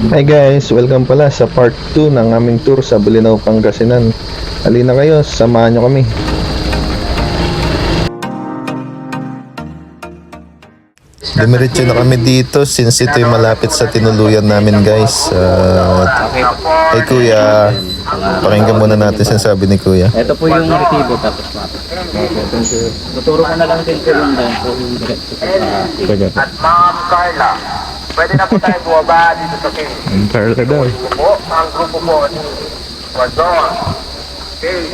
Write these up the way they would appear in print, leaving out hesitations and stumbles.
Hi guys, welcome pala sa part 2 ng aming tour sa Bolinao, Pangasinan. Halina kayo, samahan nyo kami. Dumiretso na kami dito since ito'y malapit sa tinuluyan namin guys. Hey kuya, pakinggan muna natin sinasabi ni kuya. Ito po yung resibo tapos map. Tuturo ko na lang din po yung down po yung diretso sa At Ma'am Carla, pwede na po tayo bumaba dito sa cave. Carla daw. Po, ang grupo po ni Wazon, Cave,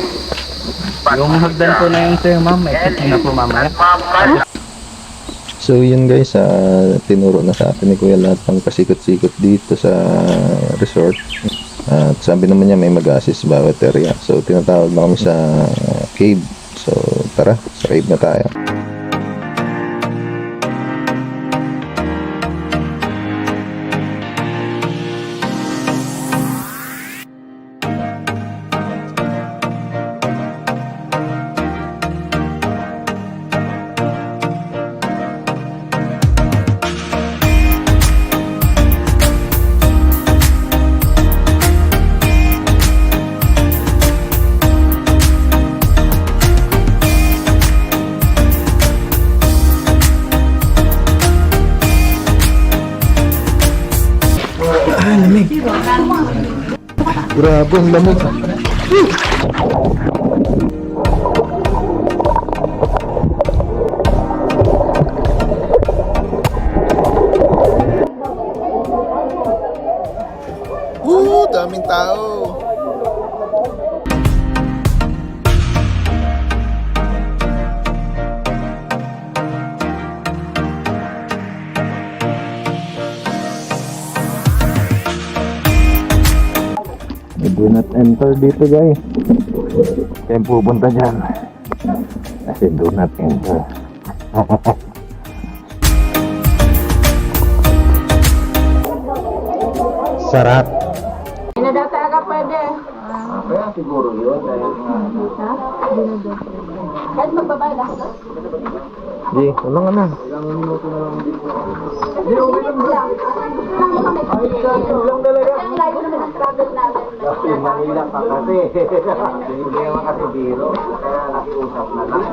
yung hagdan po na yung sir ma'am, may check na po mamaya. Ma'am Carla. So yun guys, tinuro na sa atin ni kuya lahat ng pasikot-sikot dito sa resort. At sabi naman niya may mag-assist bawat area. So tinatawag na kami sa cave. So tara, sa cave na tayo. Grabe, ang lamig. Daming tao. Do not enter dito guys. Kaya pupunta dyan kasi do not enter. Sarap. Hindi daw talaga pwede. Kaya siguro yun dahil Kahit magbabayad ako. Di, wala nga na. ilang minuto na lang dito. Hindi, okay lang ba? Ay, lang talaga. Ang layo naman ang travel namin. Kasi Manila pa kasi. Hindi naman kasi biro. Kaya nakiusap na lang.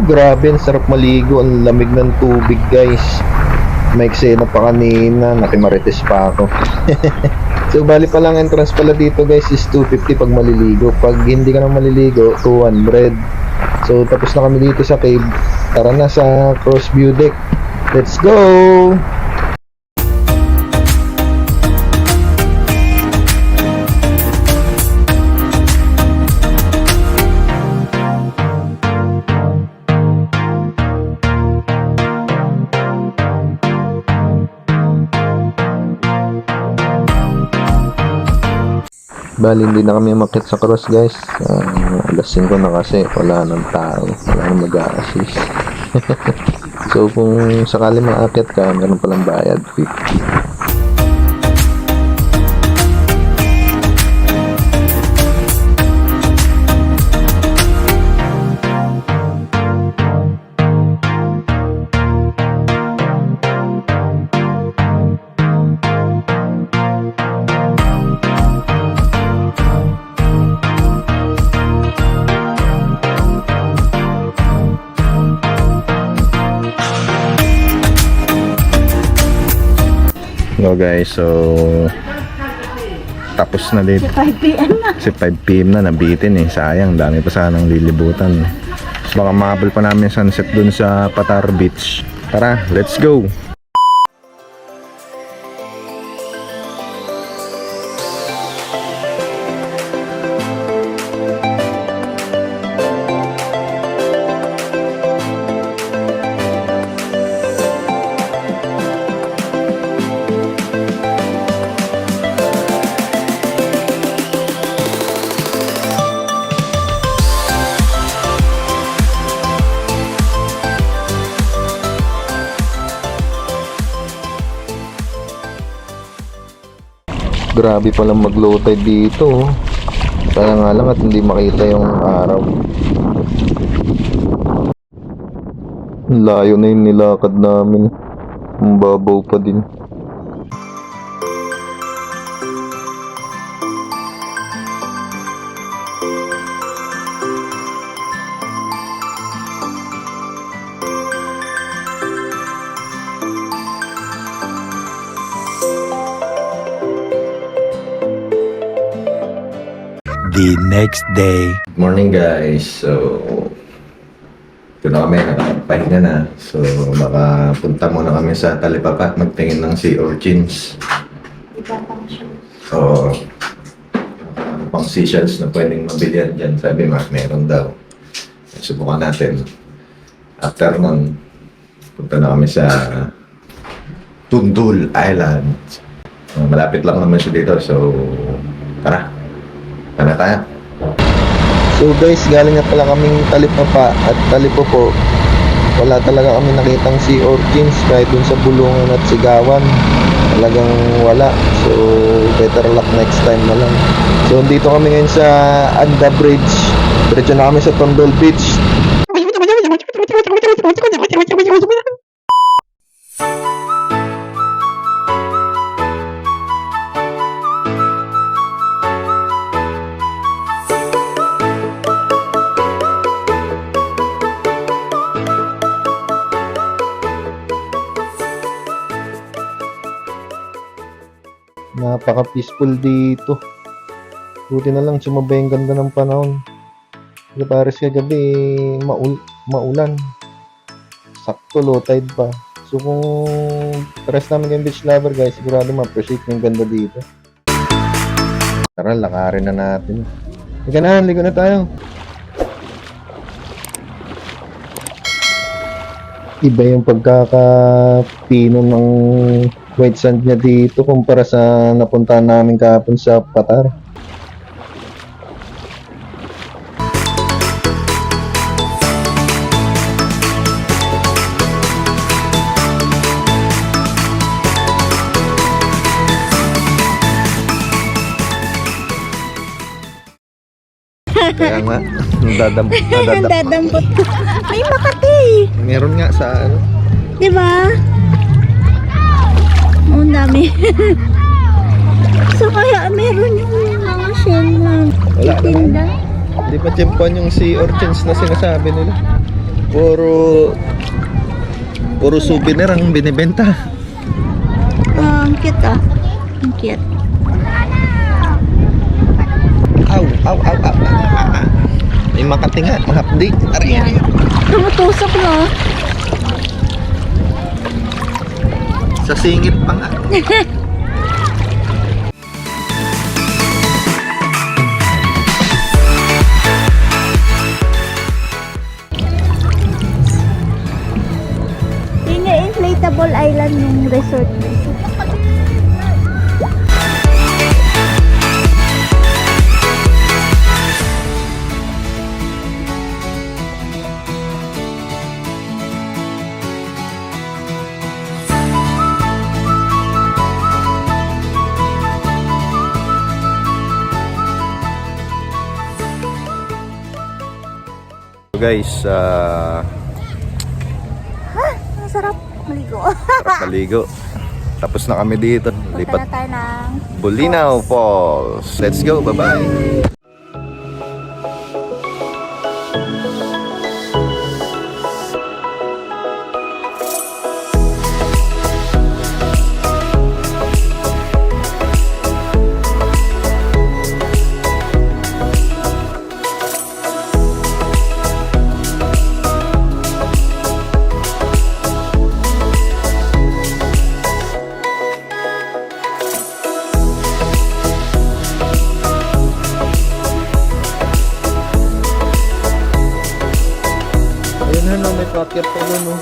Grabe, ang sarap maligo. Ang lamig ng tubig guys. May eksena pa kanina, nakimarites pa ako. So bali pa lang entrance pala dito guys is 250 pag maliligo. Pag hindi ka na maliligo, 200. So tapos na kami dito sa cave. Tara na sa cross view deck. Let's go! Bali hindi na kami umakyat sa cross guys. Alas 5 na kasi wala nang tao, wala nang mag-a-assist. So kung sakali maakyat ka, meron palang bayad, 50. No guys, so tapos na dito. 5 p.m. na. Kasi 5 p.m. na, nabitin eh. Sayang, dami pa sanang lilibutan. Baka mahabol pa namin sunset dun sa Patar Beach. Tara, let's go! Grabe palang mag-low tide dito. Kaya nga lang at hindi makita yung araw. Ang layo na yung nilakad namin. Ang babaw pa din. The next day. Good morning guys. So, ito na kami, nakapagpahinga na. So, makapunta muna kami sa Talipapa, magtingin ng sea urchins. So, pang seashells na pwedeng mabilihan dyan. Sabi meron daw. Subukan natin. After nun, punta na kami sa Tundul Island. Malapit lang naman siya dito. So, tara. Tara tayo. So guys, galing na pala kaming Talipapa at Talipopo. Wala talaga kami nakitang sea urchins kahit dun sa Bulungan at Sigawan. Talagang wala. So better luck next time na lang. So dito kami ngayon sa Anda Bridge. Diretso na kami sa Tondol Beach. Napaka-peaceful dito. Buti na lang sumabay ang ganda ng panahon. Kasi pares kagabi maulan. Sakto low tide pa. So kung pares namin yung beach lover guys, sigurado ma-appreciate yung ganda dito. Tara, lakarin na natin. Liga na tayo. Iba yung pagkakapino ng white sand niya dito kumpara sa napuntahan namin kahapon sa Patar. Kaya nga, Dadampot. May Makati. Meron nga sa ano. Di ba? Ang dami. So kaya meron yung mga shell na Wala tinda. Hindi pa tiyempuan yung sea urchins na sinasabi nila. Puro souvenir ang binibenta. Ang cute ah. Ang cute. Aw. May Makati nga, hapdi. Ari. Tumutusok no? Sa singit pa nga. Yun yung inflatable island ng resort. Guys, Ang sarap maligo. maligo. Tapos na kami dito. Punta Lipat na tayo ng Bulinaw Falls. Let's go, bye-bye. Ayun na, may packet pa doon, no?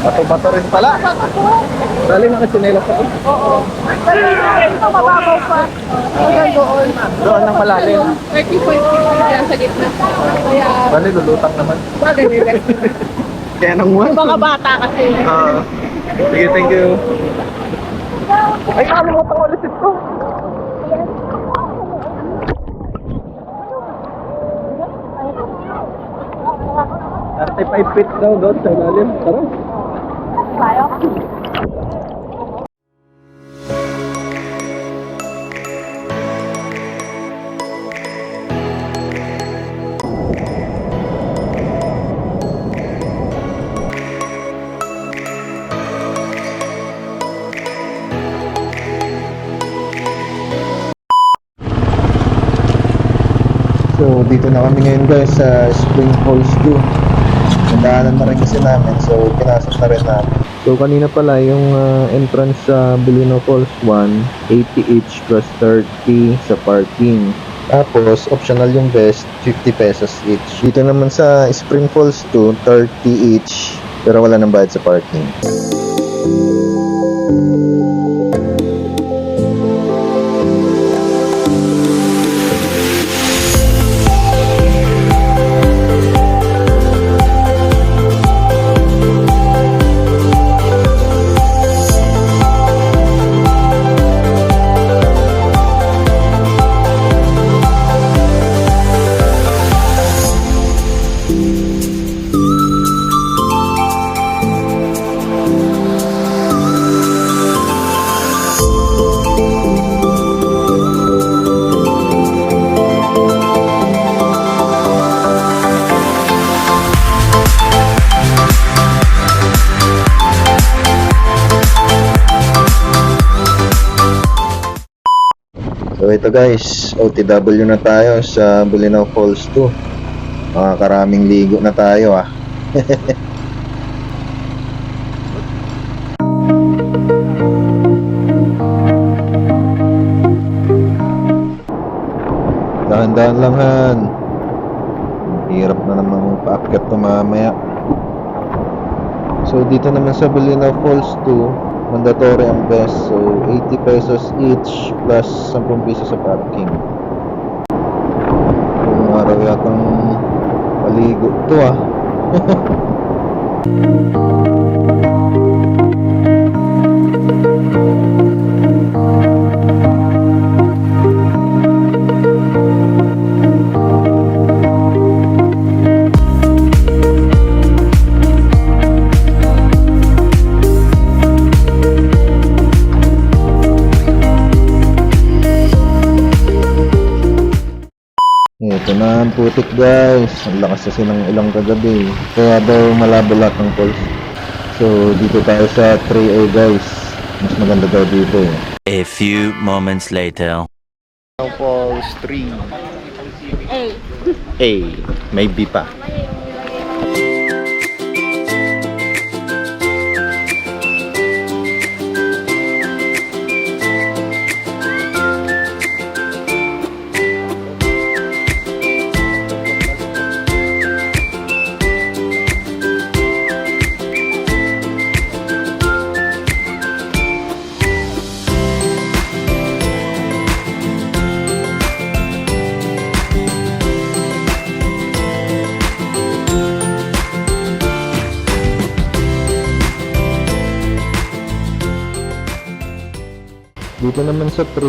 Bato-bato rin pala. Dali nakatsinelas ako. Ito mababaw pa. Hanggang doon. Doon ang malalim. 30.6 yan sa gitna. Kaya, Bali, lulutang naman. bagay nila. Kaya nang one. Mga bata kasi. Sige, thank you. Ay, nakalimutan ko ulit ito. 35 feet daw doon sa ilalim. Tara. Tayo. So, dito na kami ngayon guys sa Spring Falls 2. Nandaanan na rin kasi namin, so pinasok na rin namin. So, kanina pala yung entrance sa Bulinaw Falls 1, 80 each plus 30 sa parking. Tapos, optional yung vest, 50 pesos each. Dito naman sa Spring Falls 2, 30 each, pero wala nang bayad sa parking. So ito guys, OTW na tayo sa Bulinaw Falls 2. Makakaraming ligo na tayo ah. Dahan-dahan lang Han. Hirap na namang paakyat to mamaya. So dito naman sa Bulinaw Falls 2, mandatory ang vest. So 80 pesos each plus 10 pesos sa parking. Yung araw yatang paligo to ah. Ito na ang putik guys. Ang lakas kasi ng ulang kagabi. Kaya daw malabo lahat ng falls. So dito tayo sa 3A guys. Mas maganda daw dito eh. A few moments later. Falls 3. Eh. A. May B pa. Dito naman sa 3,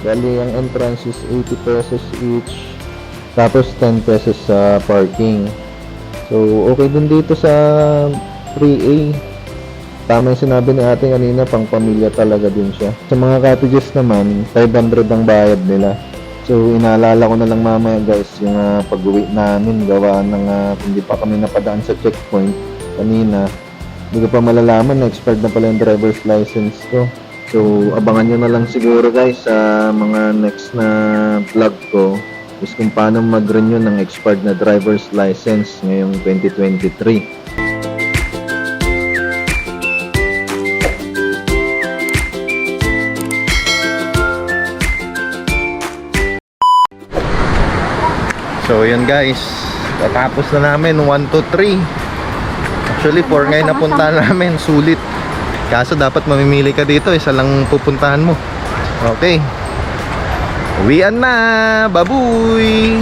bali ang entrance is 80 pesos each, tapos 10 pesos sa parking. So okay din dito sa 3A. Tama yung sinabi ni ate kanina, pang pamilya talaga din siya. Sa mga cottages naman, 500 ang bayad nila. So inaalala ko na lang mamaya guys, yung pag-uwi namin, gawa ng hindi pa kami napadaan sa checkpoint kanina. Hindi ko pa malalaman na expired na pala yung driver's license ko. So, abangan nyo na lang siguro guys sa mga next na vlog ko is kung paano mag-renew ng expired na driver's license ngayong 2023. So, yun guys. Tatapos na namin 1 to 3. Actually, 4 ngayon napuntahan namin. Sulit. Kaso dapat mamimili ka dito. Isa lang pupuntahan mo. Okay. Uwian na. Babuy!